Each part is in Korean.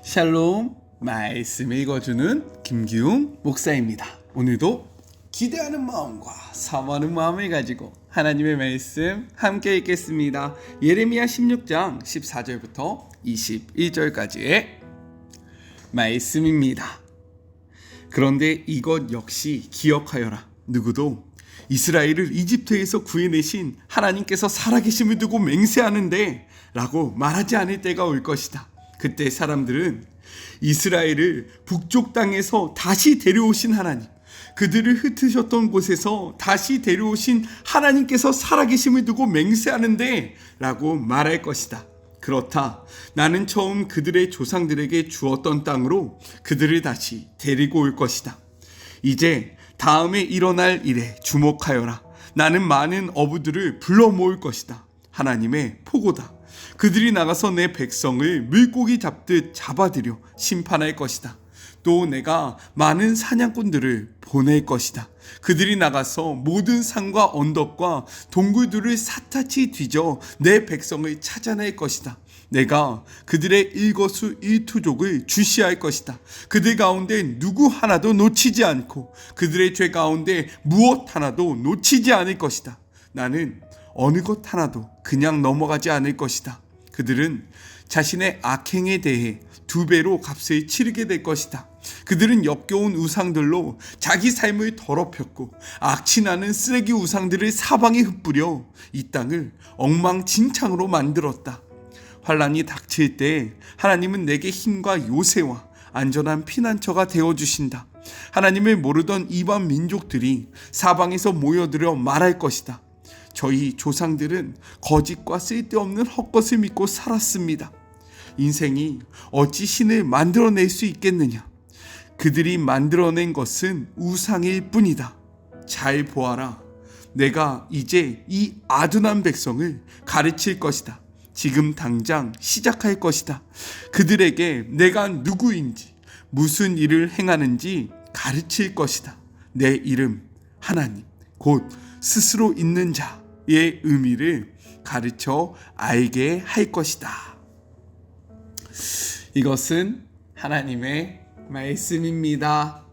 샬롬, 말씀 읽어주는 김기웅 목사입니다. 오늘도 기대하는 마음과 사모하는 마음을 가지고 하나님의 말씀 함께 읽겠습니다. 예레미야 16장 14절부터 21절까지의 말씀입니다. 그런데 이것 역시 기억하여라. 누구도 이스라엘을 이집트에서 구해내신 하나님께서 살아계심을 두고 맹세하는데 라고 말하지 않을 때가 올 것이다. 그때 사람들은 이스라엘을 북쪽 땅에서 다시 데려오신 하나님, 그들을 흩으셨던 곳에서 다시 데려오신 하나님께서 살아계심을 두고 맹세하는데 라고 말할 것이다. 그렇다. 나는 처음 그들의 조상들에게 주었던 땅으로 그들을 다시 데리고 올 것이다. 이제 다음에 일어날 일에 주목하여라. 나는 많은 어부들을 불러 모을 것이다. 하나님의 포고다. 그들이 나가서 내 백성을 물고기 잡듯 잡아들여 심판할 것이다. 또 내가 많은 사냥꾼들을 보낼 것이다. 그들이 나가서 모든 산과 언덕과 동굴들을 샅샅이 뒤져 내 백성을 찾아낼 것이다. 내가 그들의 일거수일투족을 주시할 것이다. 그들 가운데 누구 하나도 놓치지 않고 그들의 죄 가운데 무엇 하나도 놓치지 않을 것이다. 나는 어느 것 하나도 그냥 넘어가지 않을 것이다. 그들은 자신의 악행에 대해 2배로 값을 치르게 될 것이다. 그들은 역겨운 우상들로 자기 삶을 더럽혔고 악취나는 쓰레기 우상들을 사방에 흩뿌려 이 땅을 엉망진창으로 만들었다. 환란이 닥칠 때 하나님은 내게 힘과 요새와 안전한 피난처가 되어주신다. 하나님을 모르던 이방 민족들이 사방에서 모여들어 말할 것이다. 저희 조상들은 거짓과 쓸데없는 헛것을 믿고 살았습니다. 인생이 어찌 신을 만들어낼 수 있겠느냐? 그들이 만들어낸 것은 우상일 뿐이다. 잘 보아라. 내가 이제 이 아둔한 백성을 가르칠 것이다. 지금 당장 시작할 것이다. 그들에게 내가 누구인지 무슨 일을 행하는지 가르칠 것이다. 내 이름 하나님 곧 스스로 있는 자의 의미를 가르쳐 알게 할 것이다. 이것은 하나님의 말씀입니다.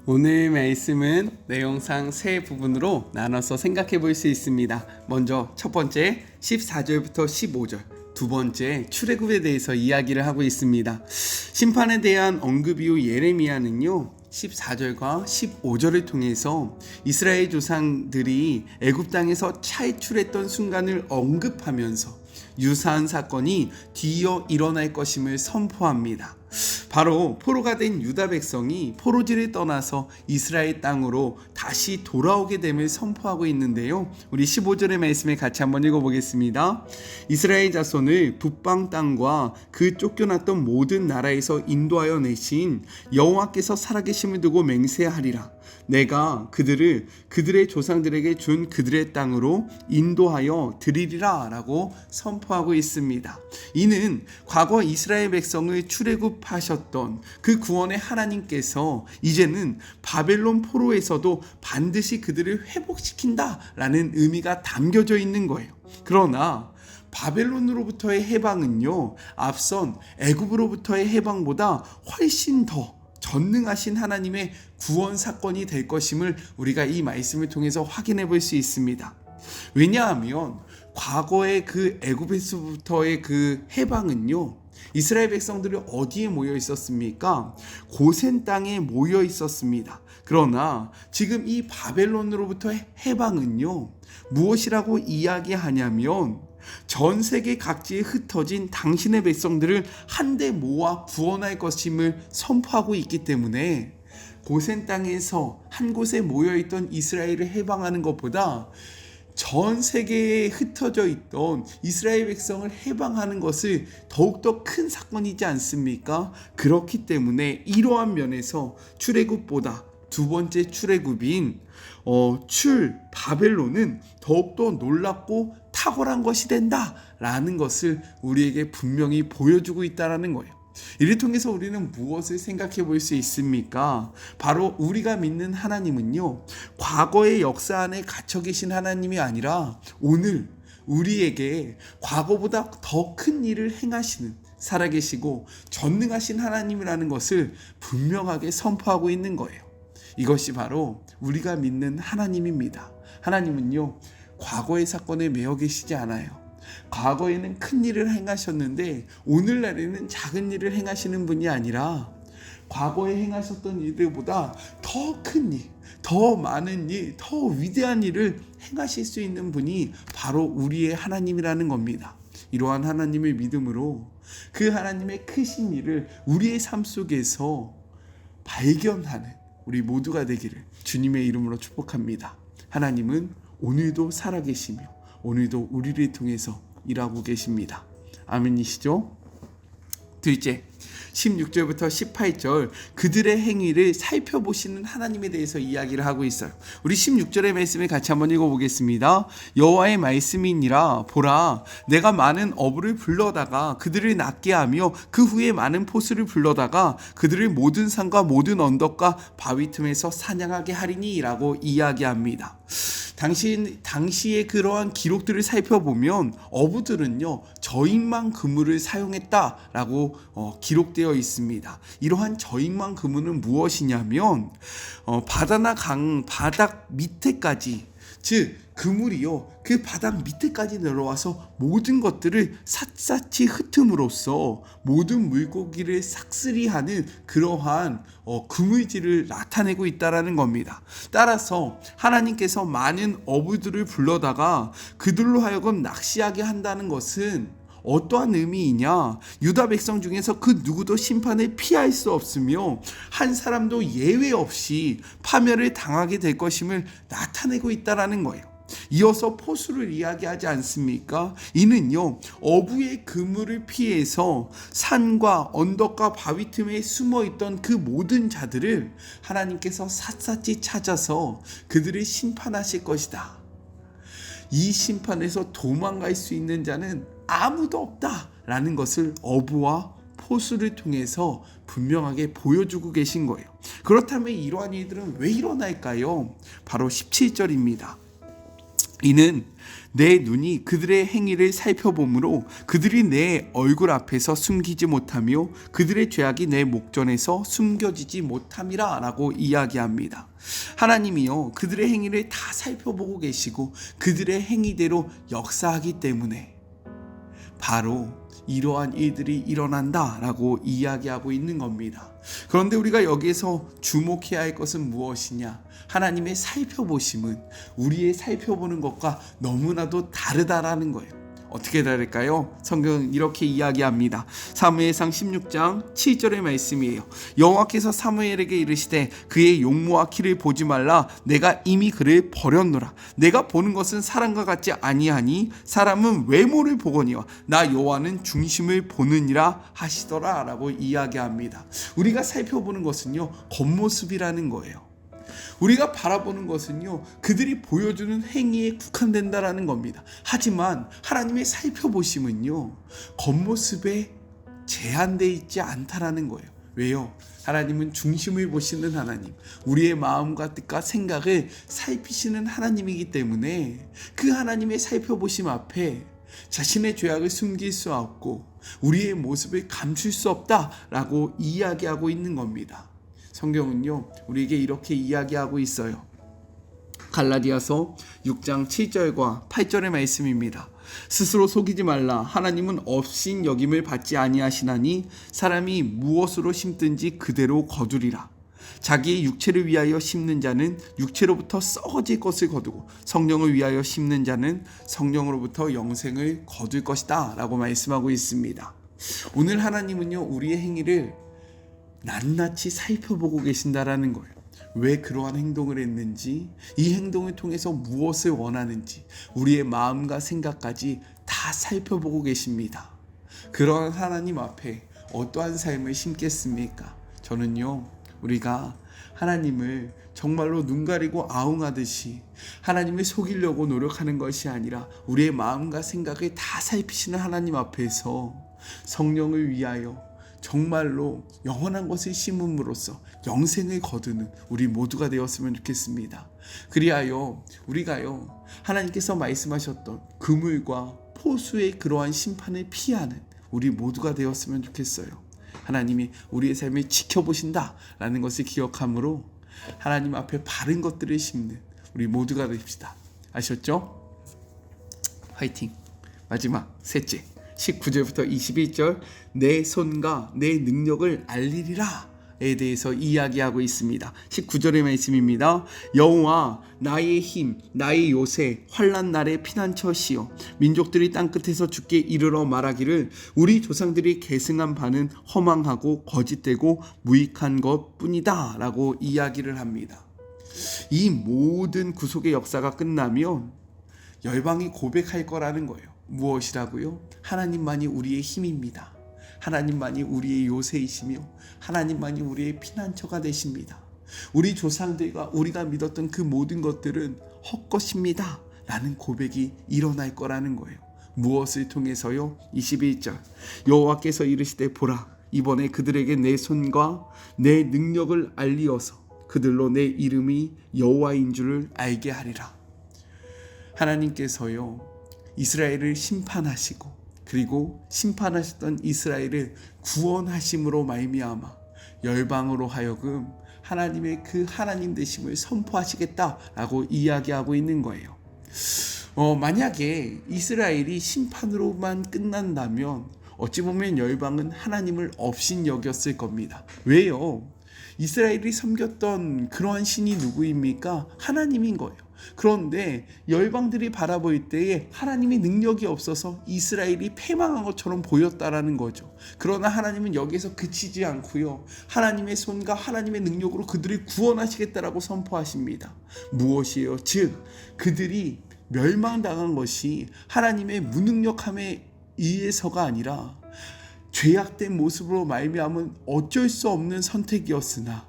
오늘 말씀은 내용상 세 부분으로 나눠서 생각해 볼 수 있습니다. 먼저 첫 번째 14절부터 15절, 두 번째 출애굽에 대해서 이야기를 하고 있습니다. 심판에 대한 언급 이후 예레미야는요 14절과 15절을 통해서 이스라엘 조상들이 애굽 땅에서 탈출했던 순간을 언급하면서 유사한 사건이 뒤이어 일어날 것임을 선포합니다. 바로 포로가 된 유다 백성이 포로지를 떠나서 이스라엘 땅으로 다시 돌아오게 됨을 선포하고 있는데요. 우리 15절의 말씀을 같이 한번 읽어보겠습니다. 이스라엘 자손을 북방 땅과 그 쫓겨났던 모든 나라에서 인도하여 내신 여호와께서 살아계심을 두고 맹세하리라. 내가 그들을 그들의 조상들에게 준 그들의 땅으로 인도하여 드리리라 라고 선포하고 있습니다. 이는 과거 이스라엘 백성을 출애굽하셨던 그 구원의 하나님께서 이제는 바벨론 포로에서도 반드시 그들을 회복시킨다 라는 의미가 담겨져 있는 거예요. 그러나 바벨론으로부터의 해방은요 앞선 애굽으로부터의 해방보다 훨씬 더 전능하신 하나님의 구원 사건이 될 것임을 우리가 이 말씀을 통해서 확인해 볼 수 있습니다. 왜냐하면 과거의 그 애굽에서부터의 그 해방은요 이스라엘 백성들이 어디에 모여 있었습니까? 고센 땅에 모여 있었습니다. 그러나 지금 이 바벨론으로부터의 해방은요 무엇이라고 이야기하냐면 전 세계 각지에 흩어진 당신의 백성들을 한데 모아 구원할 것임을 선포하고 있기 때문에 고센 땅에서 한 곳에 모여있던 이스라엘을 해방하는 것보다 전 세계에 흩어져 있던 이스라엘 백성을 해방하는 것을 더욱더 큰 사건이지 않습니까? 그렇기 때문에 이러한 면에서 출애굽보다 두 번째 출애굽인 바벨론은 더욱더 놀랍고 탁월한 것이 된다라는 것을 우리에게 분명히 보여주고 있다는 거예요. 이를 통해서 우리는 무엇을 생각해 볼 수 있습니까? 바로 우리가 믿는 하나님은요 과거의 역사 안에 갇혀 계신 하나님이 아니라 오늘 우리에게 과거보다 더 큰 일을 행하시는 살아계시고 전능하신 하나님이라는 것을 분명하게 선포하고 있는 거예요. 이것이 바로 우리가 믿는 하나님입니다. 하나님은요, 과거의 사건에 매여 계시지 않아요. 과거에는 큰 일을 행하셨는데 오늘날에는 작은 일을 행하시는 분이 아니라 과거에 행하셨던 일들보다 더 큰 일, 더 많은 일, 더 위대한 일을 행하실 수 있는 분이 바로 우리의 하나님이라는 겁니다. 이러한 하나님을 믿음으로 그 하나님의 크신 일을 우리의 삶 속에서 발견하는 우리 모두가 되기를 주님의 이름으로 축복합니다. 하나님은 오늘도 살아계시며 오늘도 우리를 통해서 일하고 계십니다. 아멘이시죠? 둘째, 16절부터 18절 그들의 행위를 살펴보시는 하나님에 대해서 이야기를 하고 있어요. 우리 16절의 말씀을 같이 한번 읽어보겠습니다. 여호와의 말씀이니라 보라 내가 많은 어부를 불러다가 그들을 낫게 하며 그 후에 많은 포수를 불러다가 그들을 모든 산과 모든 언덕과 바위 틈에서 사냥하게 하리니 라고 이야기합니다. 당시의 그러한 기록들을 살펴보면 어부들은요 저인만 그물을 사용했다라고 기록되어 있습니다. 이러한 저인만 그물은 무엇이냐면 바다나 강 바닥 밑에까지, 즉 그물이요 그 바닥 밑에까지 내려와서 모든 것들을 샅샅이 흩음으로써 모든 물고기를 싹쓸이하는 그러한 그물질을 나타내고 있다라는 겁니다. 따라서 하나님께서 많은 어부들을 불러다가 그들로 하여금 낚시하게 한다는 것은 어떠한 의미이냐? 유다 백성 중에서 그 누구도 심판을 피할 수 없으며 한 사람도 예외 없이 파멸을 당하게 될 것임을 나타내고 있다라는 거예요. 이어서 포수를 이야기하지 않습니까? 이는요 어부의 그물을 피해서 산과 언덕과 바위 틈에 숨어있던 그 모든 자들을 하나님께서 샅샅이 찾아서 그들을 심판하실 것이다. 이 심판에서 도망갈 수 있는 자는 아무도 없다라는 것을 어부와 포수를 통해서 분명하게 보여주고 계신 거예요. 그렇다면 이러한 일들은 왜 일어날까요? 바로 17절입니다. 이는 내 눈이 그들의 행위를 살펴보므로 그들이 내 얼굴 앞에서 숨기지 못하며 그들의 죄악이 내 목전에서 숨겨지지 못함이라 라고 이야기합니다. 하나님이요 그들의 행위를 다 살펴보고 계시고 그들의 행위대로 역사하기 때문에 바로 이러한 일들이 일어난다라고 이야기하고 있는 겁니다. 그런데 우리가 여기에서 주목해야 할 것은 무엇이냐? 하나님의 살펴보심은 우리의 살펴보는 것과 너무나도 다르다라는 거예요. 어떻게 다를까요? 성경은 이렇게 이야기합니다. 사무엘상 16장 7절의 말씀이에요. 여호와께서 사무엘에게 이르시되 그의 용모와 키를 보지 말라. 내가 이미 그를 버렸노라. 내가 보는 것은 사람과 같지 아니하니 사람은 외모를 보거니와 나 여호와는 중심을 보느니라 하시더라 라고 이야기합니다. 우리가 살펴보는 것은요 겉모습이라는 거예요. 우리가 바라보는 것은요 그들이 보여주는 행위에 국한된다라는 겁니다. 하지만 하나님의 살펴보심은요 겉모습에 제한되어 있지 않다라는 거예요. 왜요? 하나님은 중심을 보시는 하나님, 우리의 마음과 뜻과 생각을 살피시는 하나님이기 때문에 그 하나님의 살펴보심 앞에 자신의 죄악을 숨길 수 없고 우리의 모습을 감출 수 없다라고 이야기하고 있는 겁니다. 성경은요 우리에게 이렇게 이야기하고 있어요. 갈라디아서 6장 7절과 8절의 말씀입니다. 스스로 속이지 말라. 하나님은 업신 여김을 받지 아니하시나니 사람이 무엇으로 심든지 그대로 거두리라. 자기의 육체를 위하여 심는 자는 육체로부터 썩어질 것을 거두고 성령을 위하여 심는 자는 성령으로부터 영생을 거둘 것이다 라고 말씀하고 있습니다. 오늘 하나님은요 우리의 행위를 낱낱이 살펴보고 계신다라는 거예요. 왜 그러한 행동을 했는지, 이 행동을 통해서 무엇을 원하는지 우리의 마음과 생각까지 다 살펴보고 계십니다. 그러한 하나님 앞에 어떠한 삶을 심겠습니까? 저는요 우리가 하나님을 정말로 눈 가리고 아웅하듯이 하나님을 속이려고 노력하는 것이 아니라 우리의 마음과 생각을 다 살피시는 하나님 앞에서 성령을 위하여 정말로 영원한 것을 심음으로써 영생을 거두는 우리 모두가 되었으면 좋겠습니다. 그리하여 우리가요, 하나님께서 말씀하셨던 그물과 포수의 그러한 심판을 피하는 우리 모두가 되었으면 좋겠어요. 하나님이 우리의 삶을 지켜보신다라는 것을 기억함으로 하나님 앞에 바른 것들을 심는 우리 모두가 됩시다. 아셨죠? 화이팅! 마지막 셋째, 19절부터 21절, 내 손과 내 능력을 알리리라 에 대해서 이야기하고 있습니다. 19절의 말씀입니다. 여호와 나의 힘, 나의 요새, 환난 날의 피난처시여, 민족들이 땅끝에서 주께 이르러 말하기를 우리 조상들이 계승한 바는 허망하고 거짓되고 무익한 것뿐이다 라고 이야기를 합니다. 이 모든 구속의 역사가 끝나면 열방이 고백할 거라는 거예요. 무엇이라고요? 하나님만이 우리의 힘입니다. 하나님만이 우리의 요새이시며 하나님만이 우리의 피난처가 되십니다. 우리 조상들과 우리가 믿었던 그 모든 것들은 헛것입니다 라는 고백이 일어날 거라는 거예요. 무엇을 통해서요? 21절, 여호와께서 이르시되 보라, 이번에 그들에게 내 손과 내 능력을 알리어서 그들로 내 이름이 여호와인 줄을 알게 하리라. 하나님께서요, 이스라엘을 심판하시고 그리고 심판하셨던 이스라엘을 구원하심으로 말미암아 열방으로 하여금 하나님의 그 하나님 되심을 선포하시겠다라고 이야기하고 있는 거예요. 만약에 이스라엘이 심판으로만 끝난다면 어찌 보면 열방은 하나님을 업신여겼을 겁니다. 왜요? 이스라엘이 섬겼던 그러한 신이 누구입니까? 하나님인 거예요. 그런데 열방들이 바라볼 때에 하나님의 능력이 없어서 이스라엘이 패망한 것처럼 보였다라는 거죠. 그러나 하나님은 여기서 그치지 않고요, 하나님의 손과 하나님의 능력으로 그들을 구원하시겠다라고 선포하십니다. 무엇이에요? 즉 그들이 멸망당한 것이 하나님의 무능력함에 의해서가 아니라 죄악된 모습으로 말미암은 어쩔 수 없는 선택이었으나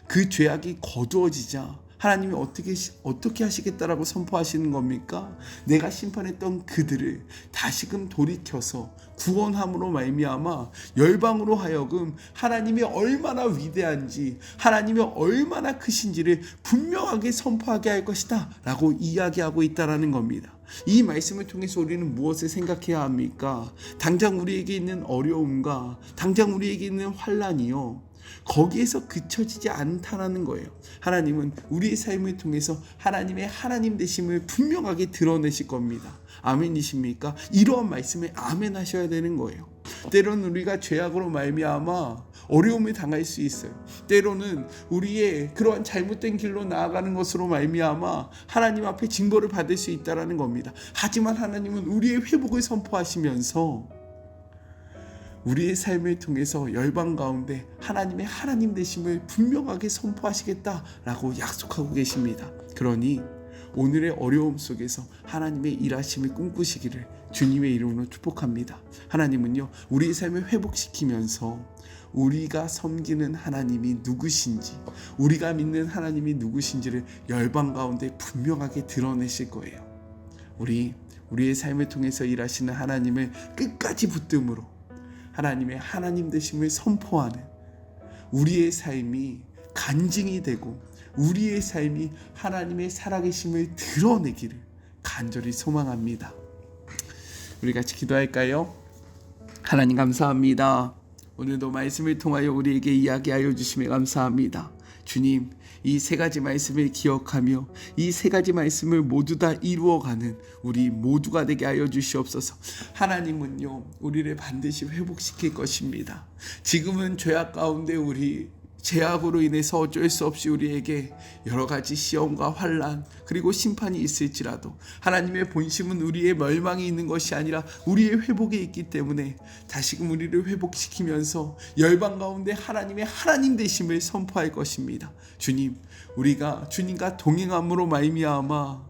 그 죄악이 거두어지자 하나님이 어떻게 하시겠다라고 선포하시는 겁니까? 내가 심판했던 그들을 다시금 돌이켜서 구원함으로 말미암아 열방으로 하여금 하나님이 얼마나 위대한지, 하나님이 얼마나 크신지를 분명하게 선포하게 할 것이다 라고 이야기하고 있다라는 겁니다. 이 말씀을 통해서 우리는 무엇을 생각해야 합니까? 당장 우리에게 있는 어려움과 당장 우리에게 있는 환난이요, 거기에서 그쳐지지 않다라는 거예요. 하나님은 우리의 삶을 통해서 하나님의 하나님 되심을 분명하게 드러내실 겁니다. 아멘이십니까? 이러한 말씀에 아멘 하셔야 되는 거예요. 때로는 우리가 죄악으로 말미암아 어려움을 당할 수 있어요. 때로는 우리의 그러한 잘못된 길로 나아가는 것으로 말미암아 하나님 앞에 징벌을 받을 수 있다라는 겁니다. 하지만 하나님은 우리의 회복을 선포하시면서 우리의 삶을 통해서 열방 가운데 하나님의 하나님 되심을 분명하게 선포하시겠다라고 약속하고 계십니다. 그러니 오늘의 어려움 속에서 하나님의 일하심을 꿈꾸시기를 주님의 이름으로 축복합니다. 하나님은요, 우리의 삶을 회복시키면서 우리가 섬기는 하나님이 누구신지, 우리가 믿는 하나님이 누구신지를 열방 가운데 분명하게 드러내실 거예요. 우리의 삶을 통해서 일하시는 하나님을 끝까지 붙듦으로 하나님의 하나님 되심을 선포하는 우리의 삶이 간증이 되고 우리의 삶이 하나님의 살아계심을 드러내기를 간절히 소망합니다. 우리 같이 기도할까요? 하나님 감사합니다. 오늘도 말씀을 통하여 우리에게 이야기하여 주심에 감사합니다. 주님, 이 세 가지 말씀을 기억하며 이 세 가지 말씀을 모두 다 이루어가는 우리 모두가 되게 하여 주시옵소서. 하나님은요, 우리를 반드시 회복시킬 것입니다. 지금은 죄악 가운데 우리 죄악으로 인해서 어쩔 수 없이 우리에게 여러 가지 시험과 환난 그리고 심판이 있을지라도 하나님의 본심은 우리의 멸망이 있는 것이 아니라 우리의 회복에 있기 때문에 다시금 우리를 회복시키면서 열방 가운데 하나님의 하나님 되심을 선포할 것입니다. 주님, 우리가 주님과 동행함으로 말미암아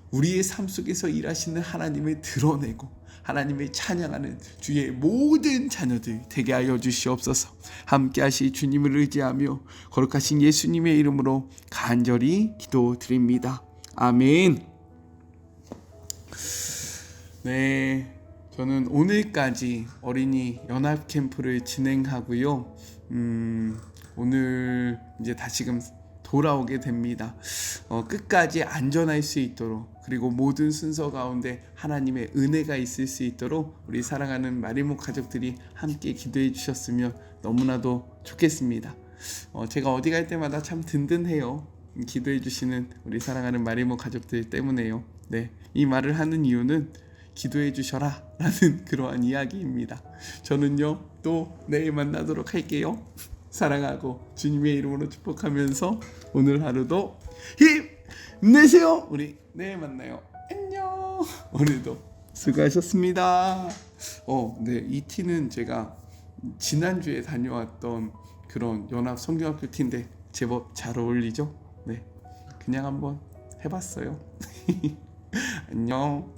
우리의 삶 속에서 일하시는 하나님을 드러내고 하나님을 찬양하는 주의 모든 자녀들 되게 하여 주시옵소서. 함께 하실 주님을 의지하며 거룩하신 예수님의 이름으로 간절히 기도드립니다. 아멘. 네, 저는 오늘까지 어린이 연합 캠프를 진행하고요. 오늘 이제 다시금 돌아오게 됩니다. 끝까지 안전할 수 있도록, 그리고 모든 순서 가운데 하나님의 은혜가 있을 수 있도록 우리 사랑하는 마리모 가족들이 함께 기도해 주셨으면 너무나도 좋겠습니다. 제가 어디 갈 때마다 참 든든해요. 기도해 주시는 우리 사랑하는 마리모 가족들 때문에요. 네, 이 말을 하는 이유는 기도해 주셔라 라는 그러한 이야기입니다. 저는요, 또 내일 만나도록 할게요. 사랑하고 주님의 이름으로 축복하면서 오늘 하루도 힘내세요. 우리 내일 만나요. 안녕. 오늘도 수고하셨습니다. 네, 이 티는 제가 지난주에 다녀왔던 그런 연합 성경학교 티인데 제법 잘 어울리죠? 네, 그냥 한번 해봤어요. 안녕.